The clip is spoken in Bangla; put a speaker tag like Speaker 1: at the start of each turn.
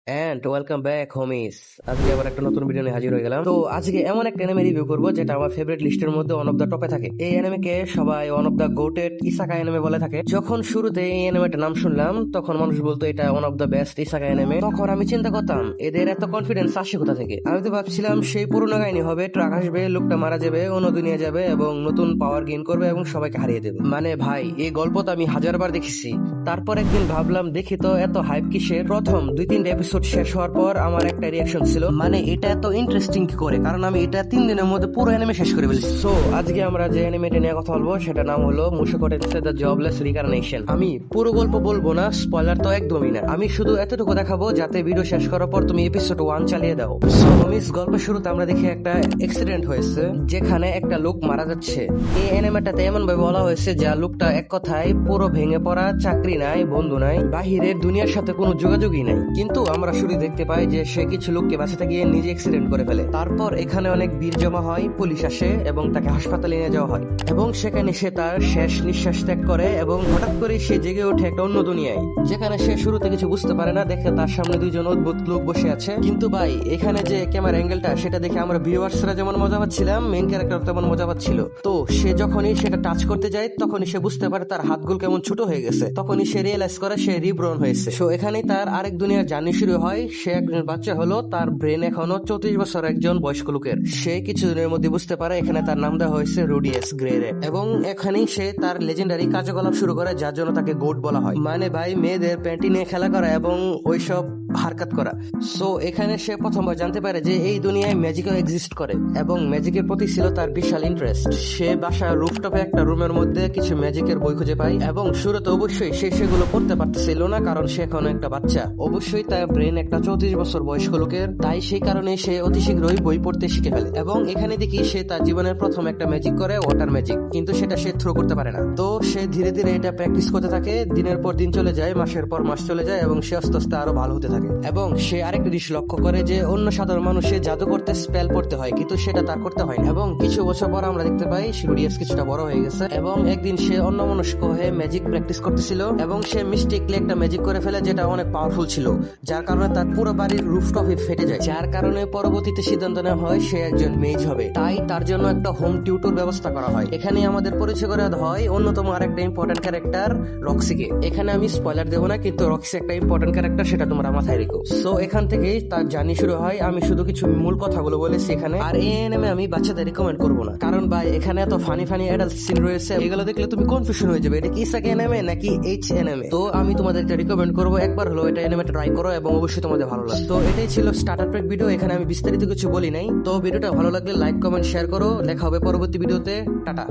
Speaker 1: And welcome back হোমিস। আজকে আবার একটা নতুন ভিডিও নিয়ে হাজির হয়ে গেলাম। তো আজকে এমন একটা অ্যানিমে রিভিউ করব যেটা আমার ফেভারিট লিস্টের মধ্যে ওয়ান অফ দা টপে থাকে। এই অ্যানিমেকে সবাই ওয়ান অফ দা গোটেড ইসাকা অ্যানিমে বলে থাকে। যখন শুরুতে এই অ্যানিমেটার নাম শুনলাম তখন মানুষ বলতো এটা one of the best isekai anime. তখন আমি চিন্তা করতাম এদের এত কনফিডেন্স আসে কোথা থেকে। আমি তো ভাবছিলাম সেই পুরোনো কাহিনী হবে, ট্রাক আসবে, লোকটা মারা যাবে, অন্য দুনিয়া যাবে এবং নতুন পাওয়ার গেইন করবে এবং সবাইকে হারিয়ে দেবে। মানে ভাই, এই গল্প তো আমি হাজারবার দেখেছি। তারপর একদিন ভাবলাম দেখি তো এত হাইপ কিসের। প্রথম 2-3 এপিসোড শেষ হওয়ার পর আমার একটা রিয়াকশন ছিল, মানে এটা এত ইন্টারেস্টিং কি করে, কারণ আমি এটা 3 দিনের মধ্যে পুরো অ্যানিমে শেষ করে ফেলেছি। সো আজকে আমরা যে অ্যানিমেটা নিয়ে কথা বলবো সেটা নাম হলো মুশোকো টেনসেই দ্য জবলেস রিকার্নেশন। আমি পুরো গল্প বলবো না, স্পয়লার তো একদমই না। আমি শুধু এতটুকু দেখাবো যাতে ভিডিও শেষ করার পর তুমি এপিসোড 1 চালিয়ে দাও। সো মিস গল্পের শুরুতে আমরা দেখি একটা অ্যাক্সিডেন্ট হয়েছে যেখানে একটা লোক মারা যাচ্ছে। এই অ্যানিমেটাতে এমন ভাবে বলা হয়েছে যে লোকটা এক কথায় পুরো ভেঙে পড়া, চাকরি নাই, বন্ধু নাই, বাহিরের দুনিয়ার সাথে কোনো যোগাযোগই নাই। কিন্তু আমরা শুরু দেখতে পাই যে সে কিছু লোককে বাঁচাতে গিয়ে নিজে অ্যাক্সিডেন্ট করে ফেলে। তারপর এখানে অনেক ভিড় জমা হয়, পুলিশ আসে এবং তাকে হাসপাতালে নিয়ে যাওয়া হয় এবং সেখানে সে তার শেষ নিঃশ্বাস ত্যাগ করে এবং হঠাৎ করে সে জেগে ওঠে একটা অন্য দুনিয়ায়, যেখানে সে শুরুতে কিছু বুঝতে পারে না। দেখে তার সামনে দুইজন অদ্ভুত লোক বসে আছে। কিন্তু ভাই, এখানে যে ক্যামেরা অ্যাঙ্গেলটা সেটা দেখে আমরা ভিউয়ার্সরা যেমন মজা পাচ্ছিলাম, মেইন ক্যারেক্টার তেমন মজা পাচ্ছিল। তো সে যখনই সেটা টাচ করতে যায় তখনই সে বুঝতে পারে তার হাতগুলো কেমন ছোট হয়ে গেছে। তখনই সে রিয়েলাইজ করে সে রিব্রন হয়েছে। সো এখানেই তার আরেক দুনিয়ার জার্নি শুরু হয়। সে একজন বাচ্চা হলো, তার ব্রেন এখনো 34 বছর একজন বয়স্ক লোকের। সে কিছুদিনের মধ্যে বুঝতে পারে এখানে তার নাম দেওয়া হয়েছে রুডিয়াস গ্রেরে এবং এখানেই সে তার লেজেন্ডারি কার্যকলাপ শুরু করে, যার জন্য তাকে গোট বলা হয়। মানে ভাই, মেয়েদের প্যান্টি নিয়ে খেলা করা এবং ওইসব হারকাত করা। সো এখানে সে প্রথমবার জানতে পারে যে এই দুনিয়ায় ম্যাজিকও এক্সিস্ট করে এবং ম্যাজিকের প্রতি ছিল তার বিশাল ইন্টারেস্ট। সে বাসার রুফটপে একটা রুমের মধ্যে কিছু ম্যাজিকের বই খুঁজে পায় এবং শুরুতে অবশ্যই সে সেগুলো পড়তে পারতেছিল না, কারণ সে এখন একটা বাচ্চা। অবশ্যই তার ব্রেন একটা 34 বছর বয়স্ক লোকের, তাই সেই কারণে সে অতি শীঘ্রই বই পড়তে শিখে ফেলে। এবং এখানে দেখি সে তার জীবনের প্রথম একটা ম্যাজিক করে, ওয়াটার ম্যাজিক, কিন্তু সেটা সে থ্রো করতে পারে না। তো সে ধীরে ধীরে এটা প্র্যাকটিস করতে থাকে। দিনের পর দিন চলে যায়, মাসের পর মাস চলে যায় এবং সে আস্তে আস্তে আরো ভালো হতে থাকে। এবং সে আরেকটা জিনিস লক্ষ্য করে যে অন্য সাধারণ মানুষের জাদু করতে স্পেল পড়তে হয়, কিন্তু সেটা তার করতে হয় না। এবং কিছু বছর পর আমরা দেখতে পাই রুডিয়াস কিছুটা বড় হয়ে গেছে এবং একদিন সে অন্য মনস্ক হয়ে ম্যাজিক প্র্যাকটিস করতেছিল এবং সে মিস্টেকলি একটা ম্যাজিক করে ফেলে যেটা অনেক পাওয়ারফুল ছিল, যার কারণে তার পুরো বাড়ির রুফটপই ফেটে যায়। যার কারণে পরবর্তীতে সিদ্ধান্ত নেওয়া হয় সে একজন মেজ হবে। তাই তার জন্য একটা হোম টিউটর ব্যবস্থা করা হয়। এখানে আমাদের পরিচয় করে দেওয়া হয় অন্যতম আরেকটা ইম্পর্টেন্ট ক্যারেক্টার রক্সিকে। এখানে আমি স্পয়লার দেবো না, কিন্তু রক্সি একটা ইম্পর্টেন্ট ক্যারেক্টার, সেটা তোমরা মাথায় রেখো। সো এখান থেকেই তার জার্নি শুরু হয়। আমি শুধু কিছু মূল কথাগুলো বলেছি এখানে। আর এই অ্যানিমে আমি বাচ্চাদের রিকমেন্ড করবো না, কারণ ভাই এখানে এত ফানি ফানি অ্যাডাল্ট সিন রয়েছে, এগুলো দেখলে তুমি কনফিউশন হয়ে যাবে এটা কি ইসাকা অ্যানিমে নাকি এইচ অ্যানিমে। তো আমি তোমাদের এটা রিকমেন্ড করবো, একবার হলো এটা অ্যানিমেটা ট্রাই করো এবং অবশ্যই তোমাদের ভালো লাগবে। তো এটাই ছিল স্টার্টার প্যাক ভিডিও। এখানে আমি বিস্তারিত কিছু বলি নাই। তো ভিডিওটা ভালো লাগলে লাইক, কমেন্ট, শেয়ার করো। দেখা হবে পরবর্তী ভিডিওতে। টাটা।